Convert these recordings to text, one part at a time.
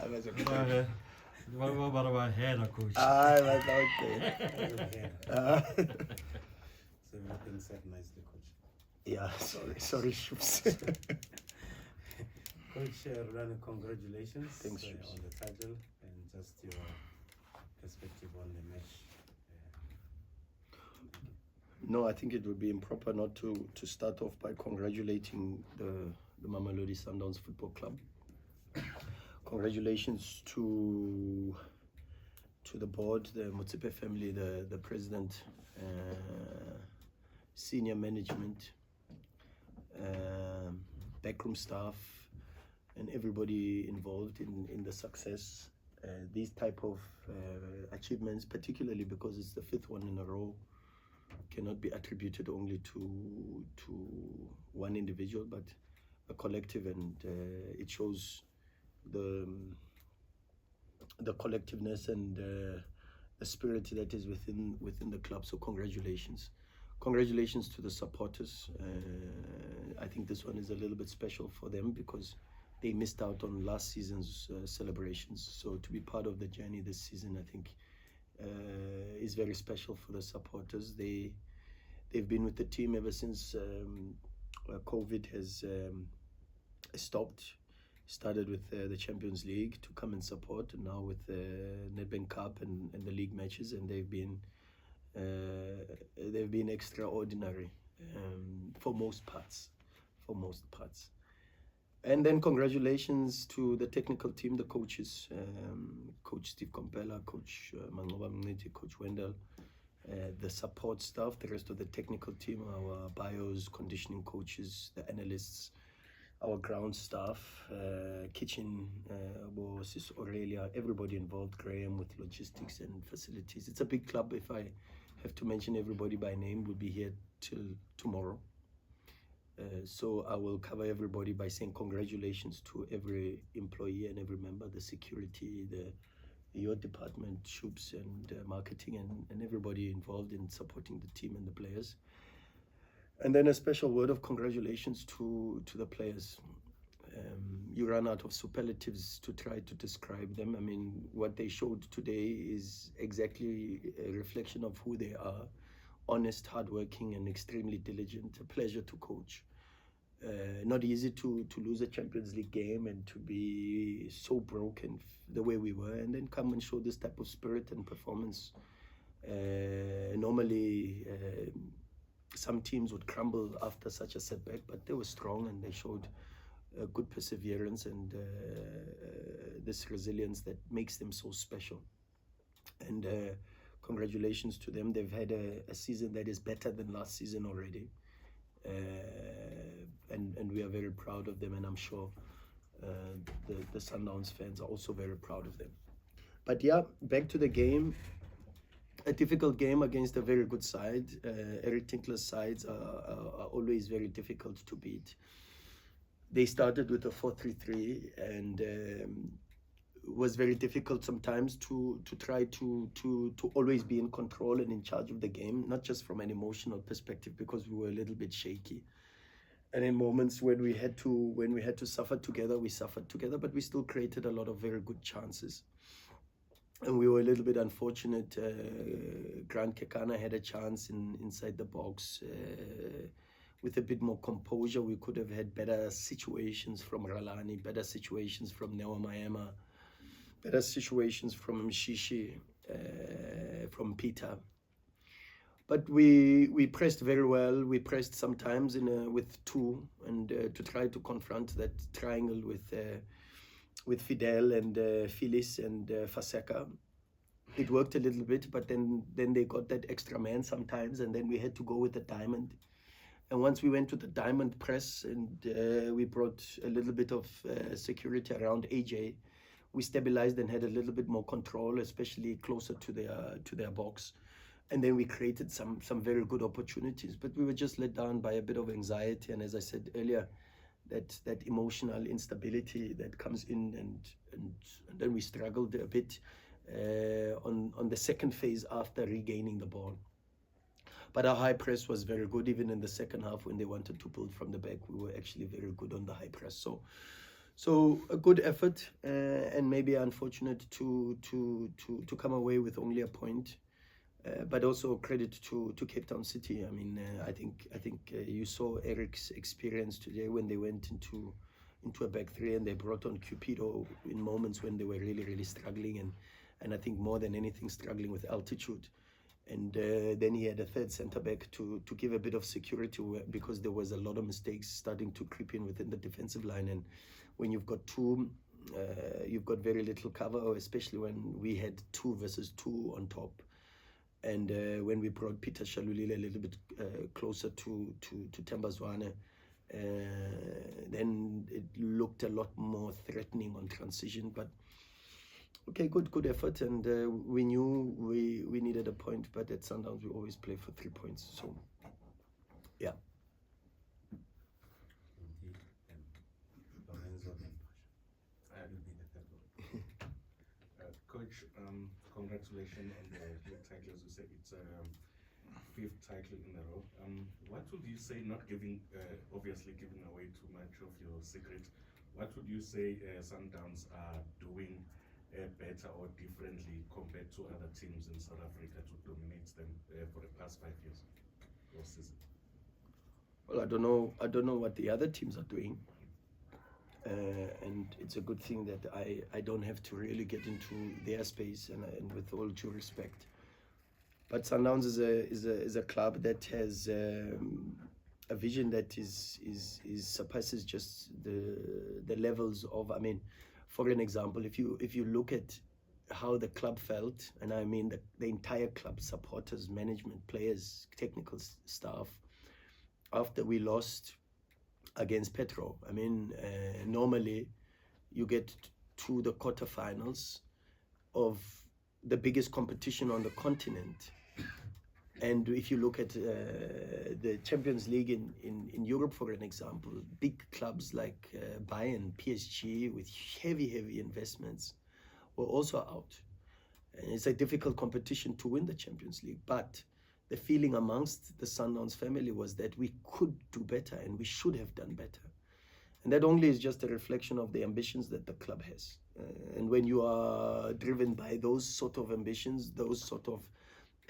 What about header, coach? I was out there. So everything said nicely, coach. Yeah, sorry, Shoops. Coach Rulani, congratulations. Thanks, on the title and just your perspective on the match. No, I think it would be improper not to start off by congratulating the Mamelodi Sundowns Football Club. Congratulations to the board, the Motsepe family, the president, senior management, backroom staff, and everybody involved in the success. These type of achievements, particularly because it's the 5th one in a row, cannot be attributed only to one individual, but a collective, and it shows the collectiveness and the spirit that is within the club. So congratulations to the supporters. I think this one is a little bit special for them because they missed out on last season's celebrations. So to be part of the journey this season, I think is very special for the supporters. They've been with the team ever since COVID has stopped. Started with the Champions League to come and support, and now with the Nedbank Cup and the league matches, and they've been extraordinary for most parts. And then congratulations to the technical team, the coaches, Coach Steve Kompela, Coach Mangoba Mniti, Coach Wendell, the support staff, the rest of the technical team, our bios, conditioning coaches, the analysts, our ground staff, kitchen, Sis Aurelia, everybody involved, Graham with logistics and facilities. It's a big club. If I have to mention everybody by name, we'll be here till tomorrow. So I will cover everybody by saying congratulations to every employee and every member, the security, your department, Shoops, and marketing, and everybody involved in supporting the team and the players. And then a special word of congratulations to the players. You run out of superlatives to try to describe them. I mean, what they showed today is exactly a reflection of who they are. Honest, hardworking, and extremely diligent. A pleasure to coach. Not easy to lose a Champions League game and to be so broken the way we were, and then come and show this type of spirit and performance. Normally, some teams would crumble after such a setback, but they were strong and they showed good perseverance and this resilience that makes them so special. And congratulations to them. They've had a season that is better than last season already. And we are very proud of them, and I'm sure the Sundowns fans are also very proud of them. But yeah, back to the game. A difficult game against a very good side. Eric Tinkler's sides are always very difficult to beat. They started with a 4-3-3, and it was very difficult sometimes to try to always be in control and in charge of the game, not just from an emotional perspective, because we were a little bit shaky. And in moments when we had to suffer together, we suffered together, but we still created a lot of very good chances. And we were a little bit unfortunate. Grant Kekana had a chance inside the box. With a bit more composure, we could have had better situations from Rulani, better situations from Newa Mayema, better situations from Mshishi, from Peter. But we pressed very well. We pressed sometimes with two, and to try to confront that triangle with Fidel and Phyllis and Faseka. It worked a little bit, but then they got that extra man sometimes, and then we had to go with the diamond. And once we went to the diamond press and we brought a little bit of security around AJ, we stabilized and had a little bit more control, especially closer to their box. And then we created some very good opportunities, but we were just let down by a bit of anxiety. And as I said earlier, that emotional instability that comes in, and then we struggled a bit on the second phase after regaining the ball. But our high press was very good. Even in the second half, when they wanted to build from the back, we were actually very good on the high press. So a good effort, and maybe unfortunate to come away with only a point, but also credit to Cape Town City. I mean, I think you saw Eric's experience today when they went into a back three and they brought on Cupido in moments when they were really struggling, and I think more than anything struggling with altitude. And then he had a third centre back to give a bit of security, because there was a lot of mistakes starting to creep in within the defensive line. And when you've got two, you've got very little cover, especially when we had 2 versus 2 on top. And when we brought Peter Shalulile a little bit closer to Tembazwane, then it looked a lot more threatening on transition. But okay, good effort, and we knew we needed a point, but at Sundowns we always play for 3 points. So yeah. Coach, congratulations on the league title. As you said, it's a 5th title in a row. What would you say, not giving, obviously giving away too much of your secret, what would you say Sundowns are doing better or differently compared to other teams in South Africa to dominate them for the past 5 years or season? Well, I don't know what the other teams are doing. And it's a good thing that I don't have to really get into their space, and with all due respect. But Sundowns is a club that has a vision that is surpasses just the levels of, I mean, for an example, if you look at how the club felt, and I mean the entire club, supporters, management, players, technical staff, after we lost against Petro. I mean, normally you get to the quarterfinals of the biggest competition on the continent, and if you look at the Champions League in Europe, for an example, big clubs like Bayern, PSG, with heavy investments, were also out. And it's a difficult competition to win the Champions League, but the feeling amongst the Sundowns family was that we could do better and we should have done better. And that only is just a reflection of the ambitions that the club has. And when you are driven by those sort of ambitions, those sort of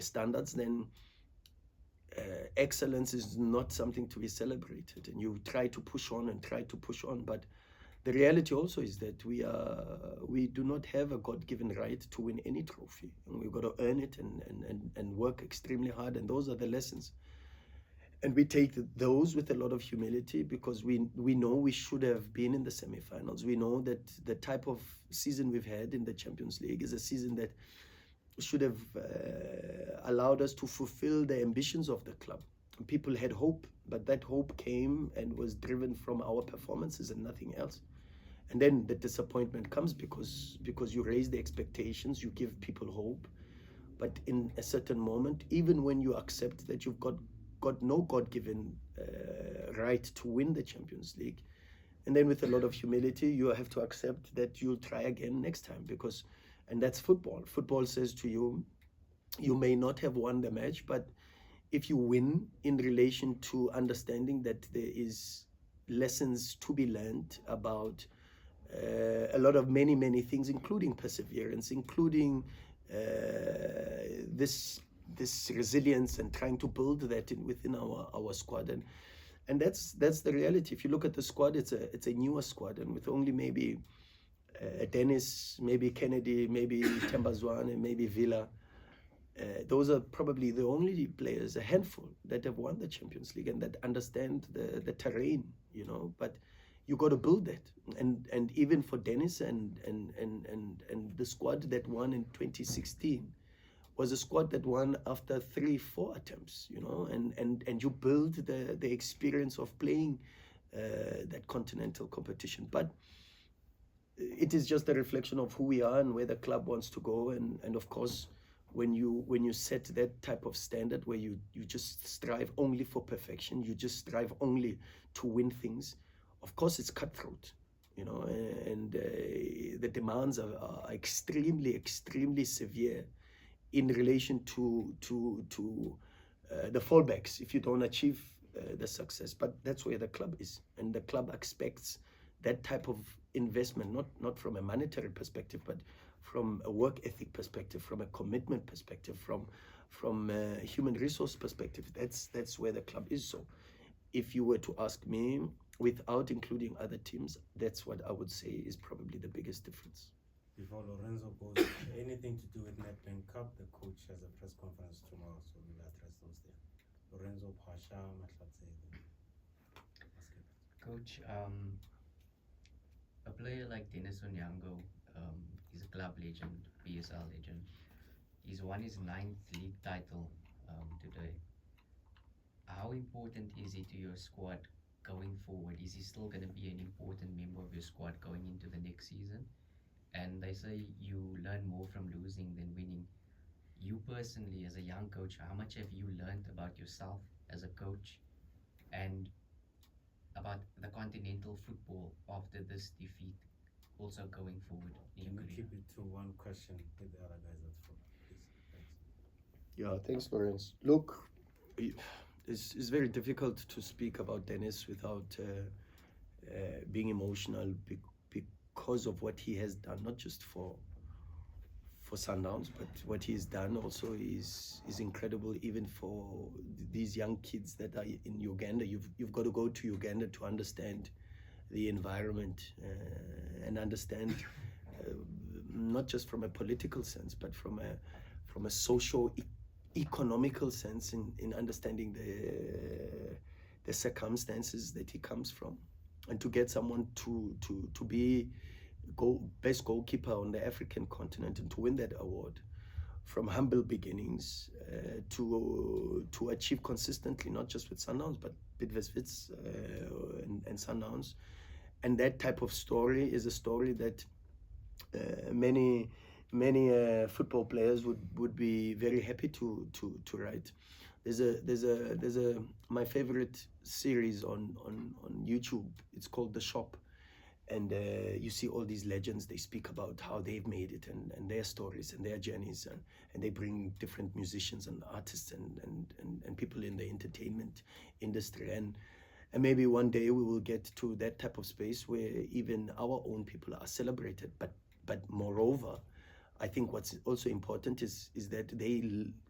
standards, then excellence is not something to be celebrated. And you try to push on and try to push on. But the reality also is that we do not have a God-given right to win any trophy. And we've got to earn it and work extremely hard. And those are the lessons. And we take those with a lot of humility, because we know we should have been in the semifinals. We know that the type of season we've had in the Champions League is a season that should have allowed us to fulfill the ambitions of the club. And people had hope, but that hope came and was driven from our performances and nothing else. And then the disappointment comes because you raise the expectations, you give people hope, but in a certain moment, even when you accept that you've got no God-given right to win the Champions League, and then with a lot of humility, you have to accept that you'll try again next time, and that's football. Football says to you, you may not have won the match, but if you win in relation to understanding that there is lessons to be learned about a lot of many things, including perseverance, including this resilience, and trying to build that within our squad, and that's the reality. If you look at the squad, it's a newer squad, and with only maybe Dennis, maybe Kennedy, maybe Tembazwane, maybe Villa. Those are probably the only players, a handful, that have won the Champions League and that understand the terrain, you know. But you got to build that, and even for Dennis and the squad that won in 2016 was a squad that won after 3-4 attempts, you know, and you build the experience of playing that continental competition. But it is just a reflection of who we are and where the club wants to go, and of course, when you set that type of standard where you just strive only for perfection, you just strive only to win things, of course it's cutthroat, you know, and the demands are extremely severe in relation to the fallbacks if you don't achieve the success. But that's where the club is, and the club expects that type of investment, not from a monetary perspective, but from a work ethic perspective, from a commitment perspective, from a human resource perspective, that's where the club is. So if you were to ask me, without including other teams, that's what I would say is probably the biggest difference. Before Lorenzo goes, anything to do with Nedbank Cup, the coach has a press conference tomorrow, so we'll address those there. Lorenzo, Pasha, Matlatse. Coach, a player like Dennis Onyango, he's a club legend, PSL legend. He's won his 9th league title today. How important is he to your squad going forward? Is he still going to be an important member of your squad going into the next season? And they say you learn more from losing than winning. You personally, as a young coach, how much have you learned about yourself as a coach and about the continental football after this defeat, also going forward in your Can we career? keep it to one question with the other guys at front, please? Thanks. Yeah, thanks, Lawrence. Look, it's very difficult to speak about Dennis without being emotional because of what he has done, not just for Sundowns, but what he's done also is incredible, even for these young kids that are in Uganda. You've got to go to Uganda to understand the environment and understand not just from a political sense, but from a socio-economical sense in understanding the circumstances that he comes from, and to get someone to be best goalkeeper on the African continent and to win that award from humble beginnings to achieve consistently, not just with Sundowns, but Bidvest and Sundowns. And that type of story is a story that many football players would be very happy to write. There's my favorite series on YouTube. It's called The Shop. And you see all these legends, they speak about how they've made it and their stories and their journeys, and they bring different musicians and artists and people in the entertainment industry. And maybe one day we will get to that type of space where even our own people are celebrated. But moreover, I think what's also important is that they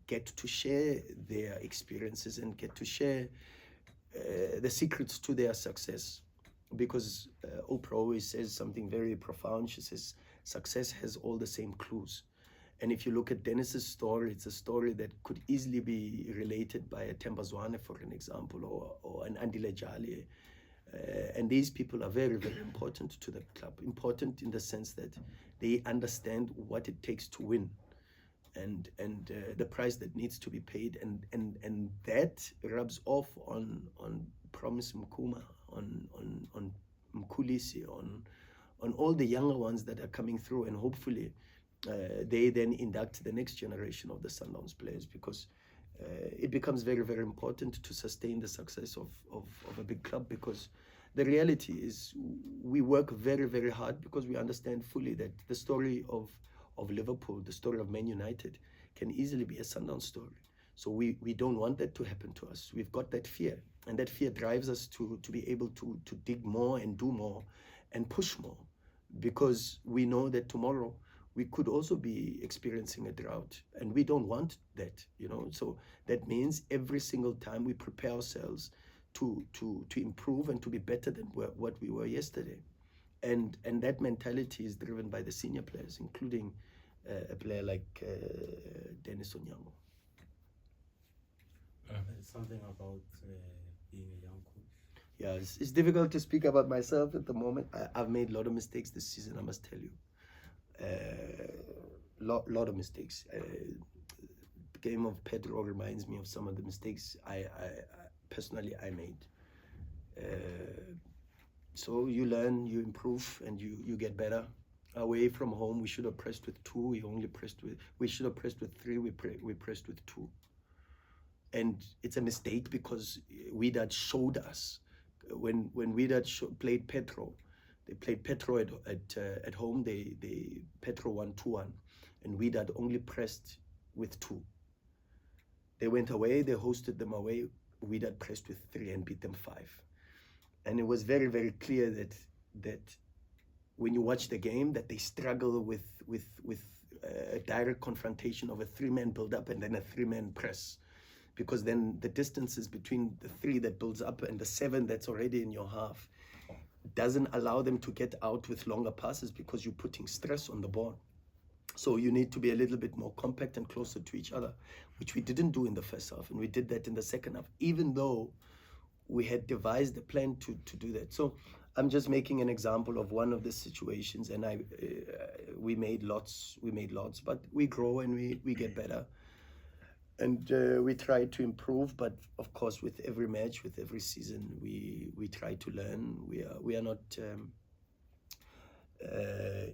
get to share their experiences and get to share the secrets to their success. Because Oprah always says something very profound. She says, success has all the same clues. And if you look at Dennis's story, it's a story that could easily be related by a Themba Zwane, for an example, or an Andile Jali. And these people are very, very important to the club. Important in the sense that they understand what it takes to win and the price that needs to be paid. And that rubs off on Promise Mkuma, on Mkulisi, on all the younger ones that are coming through, and hopefully they then induct the next generation of the Sundowns players, because it becomes very, very important to sustain the success of a big club, because the reality is we work very, very hard because we understand fully that the story of Liverpool, the story of Man United, can easily be a Sundowns story. So we don't want that to happen to us. We've got that fear, and that fear drives us to be able to dig more and do more and push more, because we know that tomorrow we could also be experiencing a drought, and we don't want that, So that means every single time we prepare ourselves to improve and to be better than what we were yesterday. And that mentality is driven by the senior players, including a player like Dennis Onyango. Something about being a young coach. Yeah, it's difficult to speak about myself at the moment. I've made a lot of mistakes this season, I must tell you. Lot of mistakes. The game of Petro reminds me of some of the mistakes I personally made. So you learn, you improve, and you get better. Away from home, we should have pressed with 2. We should have pressed with 3. We pressed with 2. And it's a mistake because Wydad showed us when Wydad played Petro. They played Petro at home. Petro won 2-1, and Wydad only pressed with 2. They went away. They hosted them away. Wydad pressed with 3 and beat them 5. And it was very, very clear that that when you watch the game, that they struggle with a direct confrontation of a 3-man build-up and then a 3-man press, because then the distances between the 3 that builds up and the 7 that's already in your half doesn't allow them to get out with longer passes, because you're putting stress on the ball. So you need to be a little bit more compact and closer to each other, which we didn't do in the first half, and we did that in the second half, even though we had devised a plan to do that. So I'm just making an example of one of the situations, and we made lots, but we grow and we get better, and we try to improve. But of course, with every match, with every season, we try to learn. We are not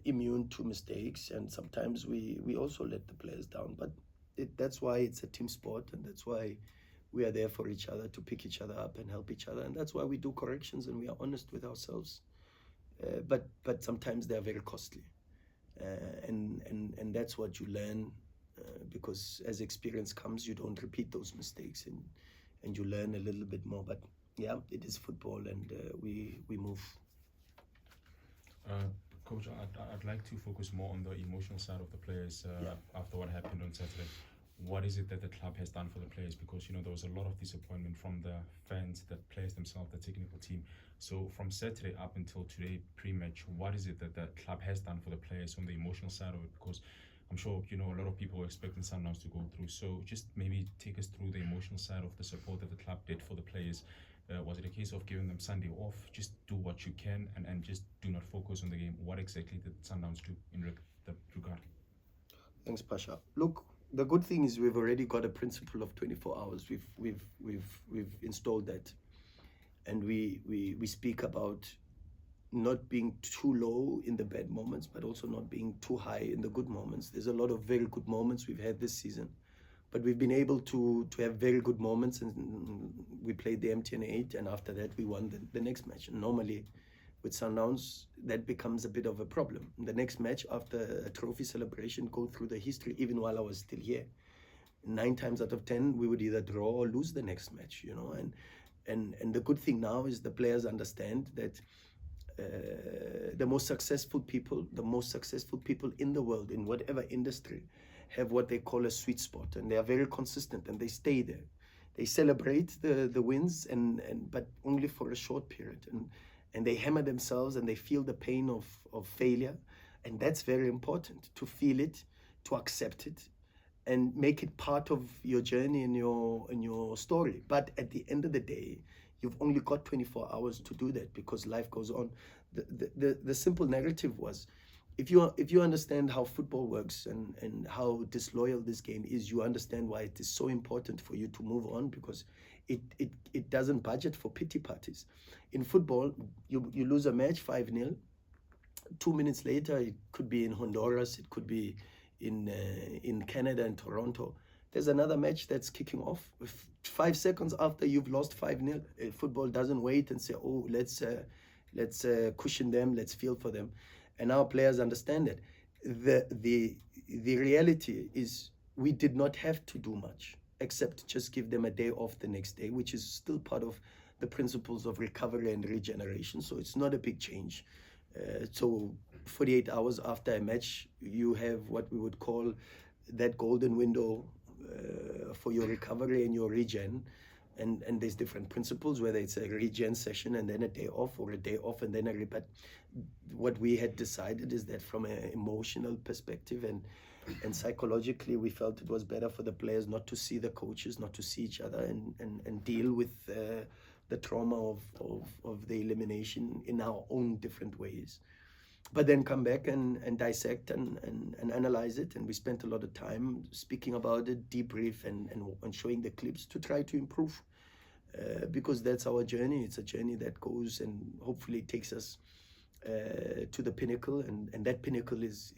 immune to mistakes, and sometimes we also let the players down. But that's why it's a team sport, and that's why we are there for each other, to pick each other up and help each other, and that's why we do corrections and we are honest with ourselves. But sometimes they are very costly, and that's what you learn, because as experience comes, you don't repeat those mistakes, and you learn a little bit more. But yeah, it is football, and we move. Coach, I'd like to focus more on the emotional side of the players after what happened on Saturday. What is it that the club has done for the players? Because, you know, there was a lot of disappointment from the fans, the players themselves, the technical team. So from Saturday up until today, pre-match, what is it that the club has done for the players on the emotional side of it? Because I'm sure, you know, a lot of people were expecting Sundowns to go through. So just maybe take us through the emotional side of the support that the club did for the players. Was it a case of giving them Sunday off, just do what you can and just do not focus on the game? What exactly did Sundowns do in that regard? Thanks, Pasha. Look, the good thing is we've already got a principle of 24 hours. We've installed that, and we speak about not being too low in the bad moments, but also not being too high in the good moments. There's a lot of very good moments we've had this season, but we've been able to have very good moments, and we played the MTN 8, and after that we won the next match. And normally with Sundowns, that becomes a bit of a problem. The next match after a trophy celebration, go through the history, even while I was still here, 9 times out of 10, we would either draw or lose the next match, you know. And the good thing now is the players understand that the most successful people in the world, in whatever industry, have what they call a sweet spot, and they are very consistent, and they stay there. They celebrate the wins, but only for a short period, and they hammer themselves, and they feel the pain of failure, and that's very important, to feel it, to accept it, and make it part of your journey and your story. But at the end of the day, you've only got 24 hours to do that, because life goes on. The simple narrative was, if you understand how football works and how disloyal this game is, you understand why it is so important for you to move on, because it doesn't budget for pity parties. In football, you lose a match 5-0. 2 minutes later, it could be in Honduras, it could be in Canada and Toronto. There's another match that's kicking off. 5 seconds after you've lost 5-0, football doesn't wait and say, oh, let's cushion them, let's feel for them. And our players understand it. The reality is we did not have to do much, except just give them a day off the next day, which is still part of the principles of recovery and regeneration. So it's not a big change. So 48 hours after a match, you have what we would call that golden window for your recovery and your regen. And there's different principles, whether it's a regen session and then a day off, or a day off and then a repeat. What we had decided is that from an emotional perspective and psychologically, we felt it was better for the players not to see the coaches, not to see each other, and deal with the trauma of the elimination in our own different ways. But then come back and dissect and analyze it. And we spent a lot of time speaking about it, debrief and showing the clips to try to improve. Because that's our journey. It's a journey that goes and hopefully takes us to the pinnacle. And that pinnacle is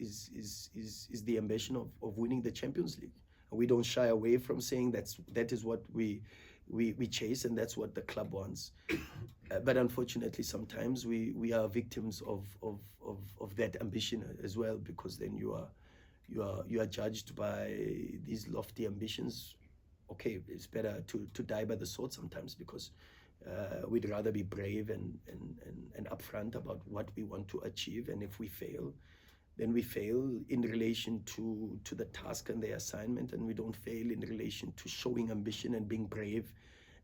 the ambition of winning the Champions League. And we don't shy away from saying that is what we chase, and that's what the club wants. But unfortunately, sometimes we are victims of that ambition as well, because then you are judged by these lofty ambitions. Okay, it's better to die by the sword sometimes, because We'd rather be brave and upfront about what we want to achieve. And if we fail, then we fail in relation to the task and the assignment, and we don't fail in relation to showing ambition and being brave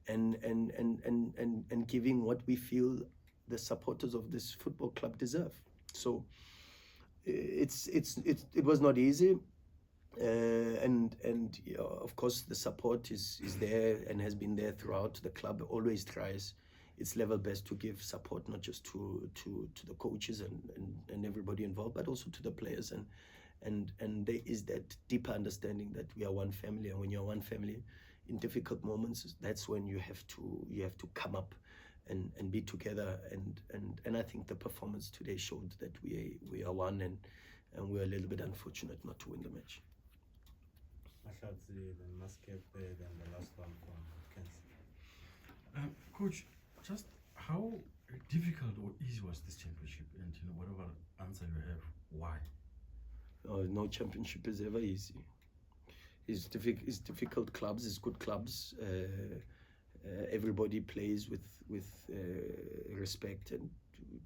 and giving what we feel the supporters of this football club deserve. So it was not easy. And yeah, of course the support is there and has been there throughout. The club always tries its level best to give support, not just to the coaches and everybody involved, but also to the players, and there is that deeper understanding that we are one family, and when you're one family in difficult moments, that's when you have to come up and be together, and I think the performance today showed that we are one, and we're a little bit unfortunate not to win the match. The Muscat, then the last one from Kens. Coach, just how difficult or easy was this championship? And whatever answer you have, why? No championship is ever easy. It's difficult clubs, it's good clubs. Everybody plays with respect and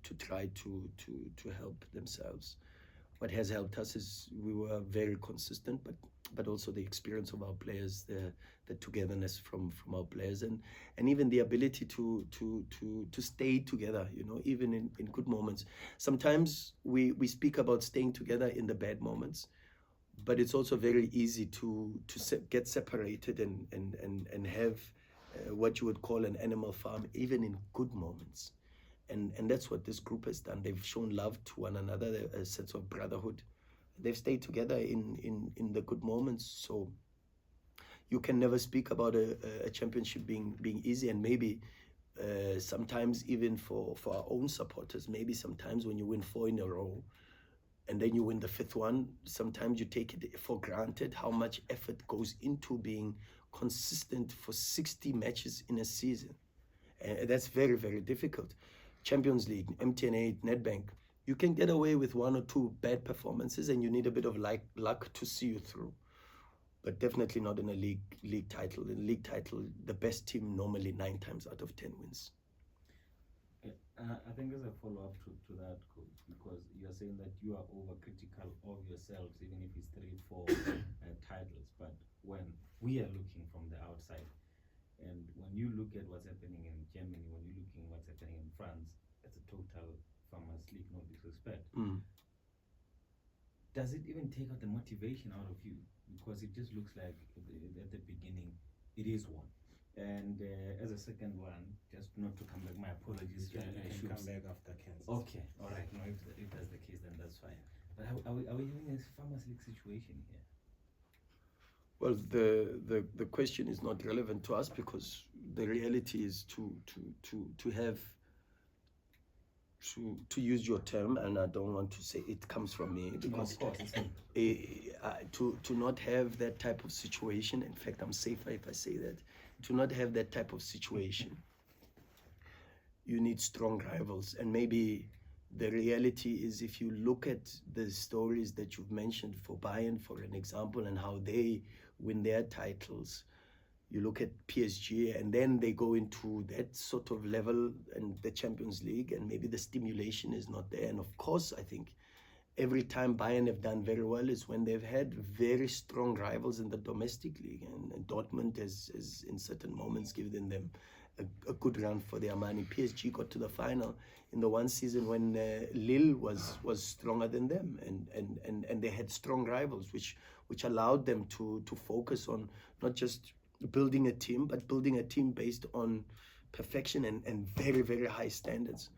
to try to help themselves. What has helped us is we were very consistent, but also the experience of our players, the togetherness from our players, and even the ability to stay together, even in good moments. Sometimes we speak about staying together in the bad moments, but it's also very easy to get separated and have what you would call an animal farm, even in good moments. And that's what this group has done. They've shown love to one another, a sense of brotherhood. They've stayed together in the good moments. So you can never speak about a championship being easy. And maybe sometimes even for our own supporters, maybe sometimes when you win 4 in a row and then you win the 5th one, sometimes you take it for granted how much effort goes into being consistent for 60 matches in a season. And that's very, very difficult. Champions League, MTN8, Nedbank, you can get away with 1 or 2 bad performances and you need a bit of luck to see you through. But definitely not in a league title. In a league title, the best team normally 9 times out of 10 wins. I think there's a follow-up to that, Coach, because you're saying that you are overcritical of yourselves, even if it's 3-4 titles. But when we are looking from the outside, and when you look at what's happening in Germany, when you're looking at what's happening in France, it's a total farmers league, no disrespect. Does it even take out the motivation out of you? Because it just looks like at the beginning, it is one. And as a second one, just not to come back, my apologies. You can come back after Kens. Okay, all right. No, if that's the case, then that's fine. But are we having a farmers league situation here? Well, the question is not relevant to us because the reality is to have to use your term, and I don't want to say it comes from me because to not have that type of situation. In fact, I'm safer if I say that. To not have that type of situation, you need strong rivals, and maybe the reality is if you look at the stories that you've mentioned for Bayern, for an example, and how they win their titles, you look at PSG and then they go into that sort of level and the Champions League, and maybe the stimulation is not there. And of course, I think every time Bayern have done very well is when they've had very strong rivals in the domestic league, and Dortmund has in certain moments given them a good run for their money. PSG got to the final in the one season when Lille was stronger than them, and they had strong rivals, which allowed them to focus on not just building a team, but building a team based on perfection and very, very high standards.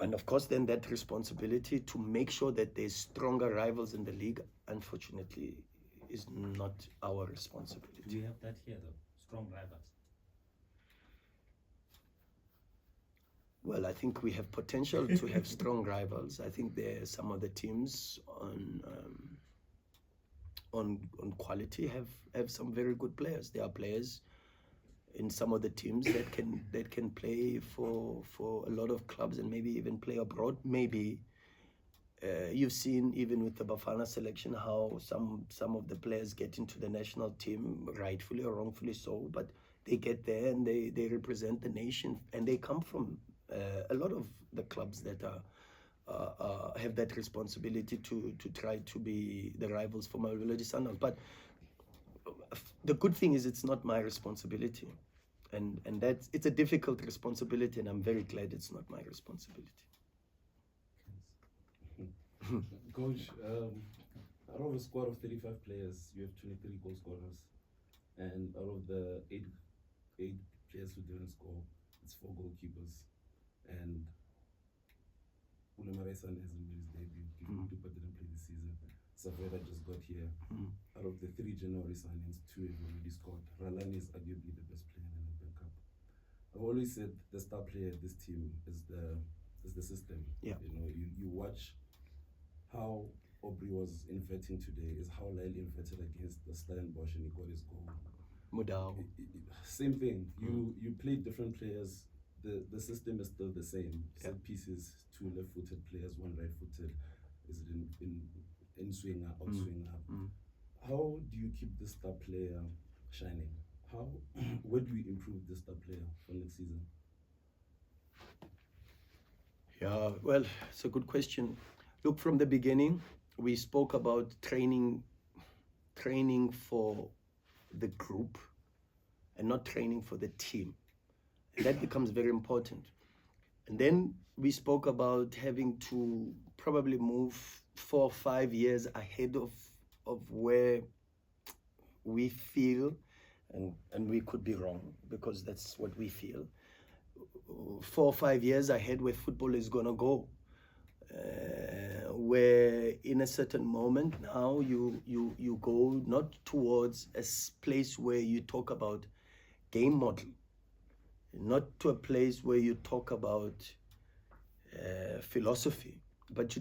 And of course, then that responsibility to make sure that there's stronger rivals in the league, unfortunately, is not our responsibility. Do you have that here, though? Strong rivals? Well, I think we have potential to have strong rivals. I think there are some of the teams on quality have some very good players. There are players in some of the teams that can play for a lot of clubs and maybe even play abroad. Maybe you've seen even with the Bafana selection how some of the players get into the national team, rightfully or wrongfully so, but they get there and they represent the nation, and they come from a lot of the clubs that have that responsibility to try to be the rivals for Mamelodi Sundowns. But the good thing is it's not my responsibility, and it's a difficult responsibility, and I'm very glad it's not my responsibility. Coach, out of a squad of 35 players, you have 23 goal scorers, and out of the eight players who didn't score, it's 4 goalkeepers, and Ulemaraisan hasn't made his debut. Kifutupa didn't play this season. Savera just got here. Out of the 3 January signings, 2 have already scored. Rulani is arguably the best player in the Nedbank Cup. I've always said the star player of this team is the system. Yeah. You know, you watch how Aubrey was inverting today, is how Lyle inverted against the Stellenbosch and he got his goal. Mudau. Same thing. You play different players. The system is still the same. Yeah. Set pieces, 2 left-footed players, 1 right-footed. Is it in swinger, out swinger? How do you keep the star player shining? Where do we improve the star player for next season? Yeah, well, it's a good question. Look, from the beginning, we spoke about training for the group and not training for the team. And that becomes very important. And then we spoke about having to probably move 4 or 5 years ahead of where we feel, and we could be wrong because that's what we feel. 4 or 5 years ahead where football is going to go. Where in a certain moment now you go not towards a place where you talk about game model, not to a place where you talk about philosophy, but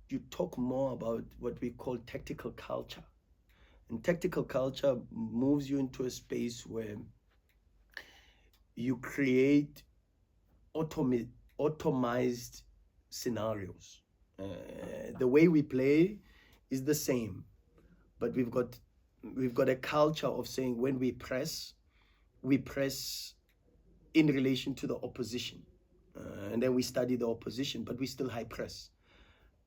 you talk more about what we call tactical culture. And tactical culture moves you into a space where you create automized scenarios. The way we play is the same, but we've got a culture of saying when we press in relation to the opposition, and then we study the opposition, but we still high press.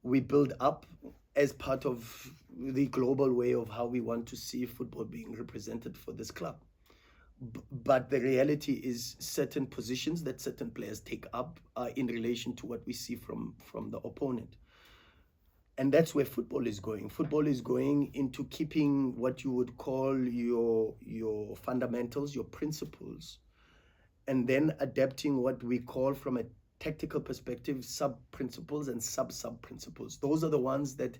We build up as part of the global way of how we want to see football being represented for this club. But the reality is certain positions that certain players take up are in relation to what we see from the opponent. And that's where football is going. Football is going into keeping what you would call your fundamentals, your principles, and then adapting what we call from a tactical perspective, sub-principles and sub-principles. Those are the ones that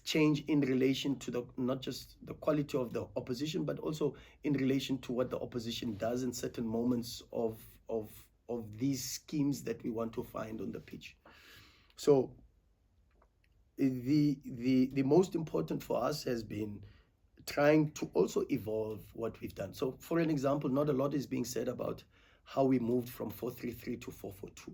change in relation to not just the quality of the opposition, but also in relation to what the opposition does in certain moments of these schemes that we want to find on the pitch. So the most important for us has been trying to also evolve what we've done. So for an example, not a lot is being said about how we moved from 4-3-3 to 4-4-2.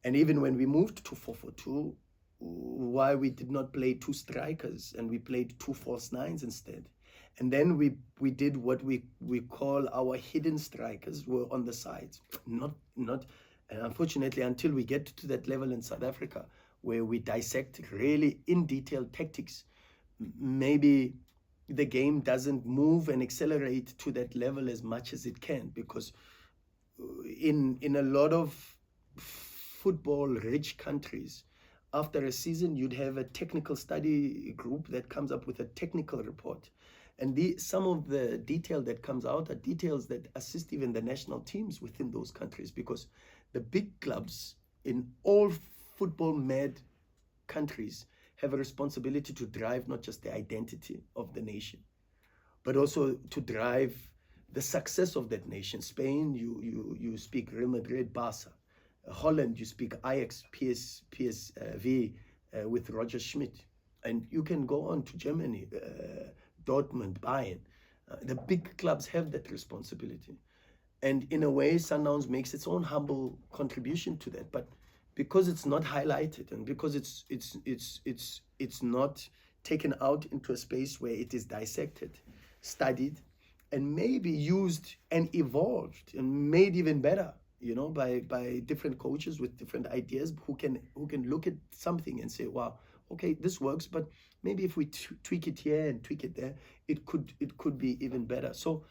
And even when we moved to 4-4-2, why we did not play 2 strikers and we played 2 false nines instead. And then we did what we call our hidden strikers were on the sides. Not and unfortunately, until we get to that level in South Africa, where we dissect really in detail tactics, maybe the game doesn't move and accelerate to that level as much as it can, because in a lot of football-rich countries, after a season, you'd have a technical study group that comes up with a technical report. And some of the detail that comes out are details that assist even the national teams within those countries, because the big clubs in all football-mad countries have a responsibility to drive not just the identity of the nation, but also to drive the success of that nation. Spain, you speak Real Madrid, Barca. Holland, you speak Ajax, PSV with Roger Schmidt. And you can go on to Germany, Dortmund, Bayern. The big clubs have that responsibility. And in a way, Sundowns makes its own humble contribution to that. But because it's not highlighted and because it's not taken out into a space where it is dissected, studied, and maybe used and evolved and made even better, you know, by different coaches with different ideas who can look at something and say, wow, okay, this works, but maybe if we tweak it here and tweak it there, it could be even better. So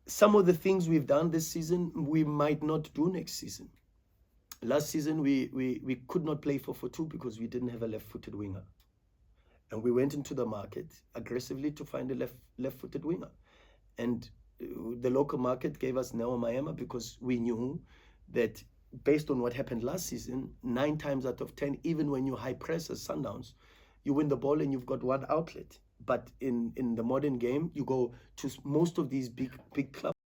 some of the things we've done this season, we might not do next season. Last season, we could not play 4-4-2 because we didn't have a left-footed winger. And we went into the market aggressively to find a left-footed winger. And the local market gave us Noah Maema because we knew that based on what happened last season, 9 times out of 10, even when you high press as Sundowns, you win the ball and you've got one outlet. But in the modern game, you go to most of these big clubs.